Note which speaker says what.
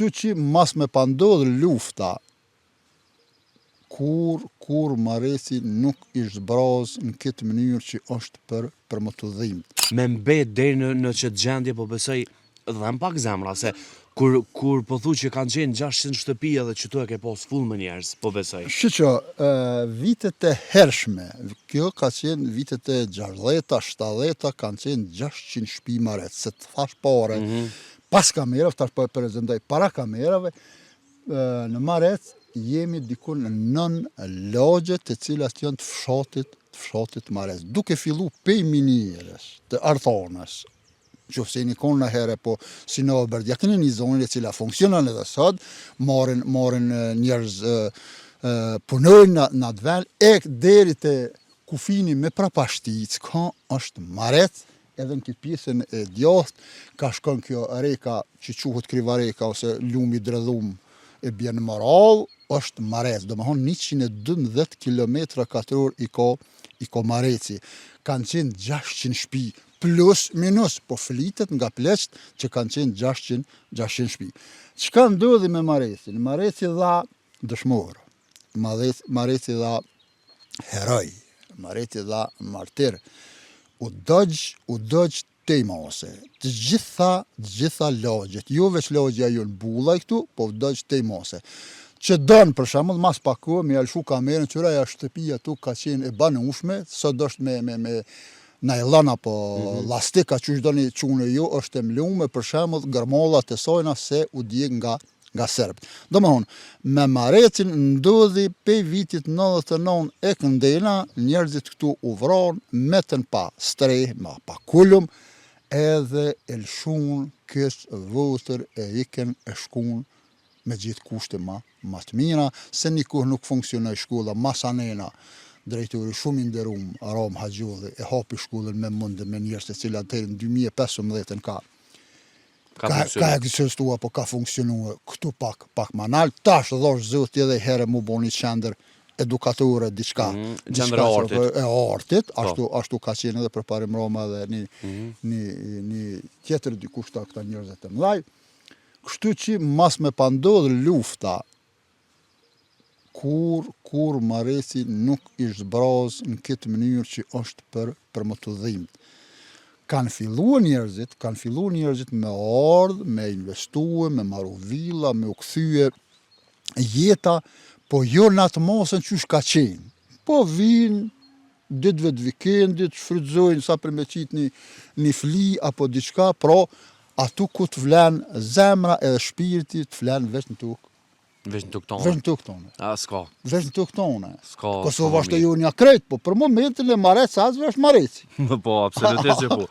Speaker 1: Kështu që mas me pandodhë lufta, kur marrësi nuk ishte zbrazë në këtë mënyrë që është për më të dhimbë.
Speaker 2: Me mbet deri në çet gjendje, po besoj dhem pak zemra, se kur po thu që kanë qenë 600 shtëpi edhe që tu e ke pas full me njerëz, po besoj.
Speaker 1: Shqo, vitet e hershme, kjo ka qenë vitet e 60-ta, 70-ta, kanë qenë 600 shtëpi marrët, se të thash pare, pas kamerave, tash po e prezentoj para kamerave, në marrët jemi dikun në 9 lagjet të cilat janë të fshatit marrës, duke fillu pej minierës, të arthonës, që se një konë në herë, po si në Berdjakën e një zonë e cila funksionan edhe sot, marrin njerëz punojnë në atë vend, e deri të kufini me prapashtic, ka është marrët, edhe në këtë pjesën e djathtë, ka shkon kjo reka që quhet Krivareka ose lumi dredhum e bjen në Maral, është marrës, do më thonë 112 km² i ka marrëci. Kanë qenë 600 shtëpi, plus minus, po flitet nga pleqt që kanë qenë 600 shtëpi. Çka ndodhi me marrëcin? Marrëci dha dëshmor, marrëci dha heroj, marrëci dha martir, u dëgj tejmase, të gjitha lagjet, jo veç lagja jonë Bullaj këtu, po dëgj tejmase. Që dënë, për shembull, mas paku, me alshu kamerën, qëra ja shtëpia tu ka qenë e banushme, sot është me najlon apo lastika që është do një qunë jo, është e mlume, për shembull, gërmollat e sojna se u djeg nga serbët. Do më thonë, me marrëcin ndodhi pej vitit 99 e këndena, njerëzit këtu u vronë, metën pa streh, pa kullum, edhe elshun, kësë votër e iken e shkun me gjithë kushte ma të mira, se një kohë nuk funksionoj shkolla, Masanena, drejtori shumë i nderuar, Aram Haxholli, e hapi shkollën me mundë me njerëz të cilat deri në 2015 ka ekzistuar, po ka funksionuar këtu pak manal. Tash dhosh zoti edhe herë mu boni qendër edukatore, diçka.
Speaker 2: Qendër
Speaker 1: e artit, ashtu ka qenë edhe përparim Roma dhe një tjetër dikush ta këta njerëz të mëdhaj. Kështu që mas me pandodhë lufta, kur marrëci nuk ishte zbrazë në këtë mënyrë që është për më të dhimbë. Kanë filluar njerëzit me ardhë, me investuar, me marru villa, me u kthye jeta, po jo në atë masën që ka qenë. Po vinë ditëve të vikendit, shfrytëzojnë sa për me qitë një fli apo diçka, pro atu ku të vlen zemra edhe shpirti të vlen veç në tukë.
Speaker 2: Veç në tukë tonë?
Speaker 1: Veç në tukë tonë.
Speaker 2: A, s'ka.
Speaker 1: Veç në tukë tonë.
Speaker 2: S'ka.
Speaker 1: Kosovë është e ju një krejt, po për momentin e marrëc asve është marrëci.
Speaker 2: Po, absolutisht që po.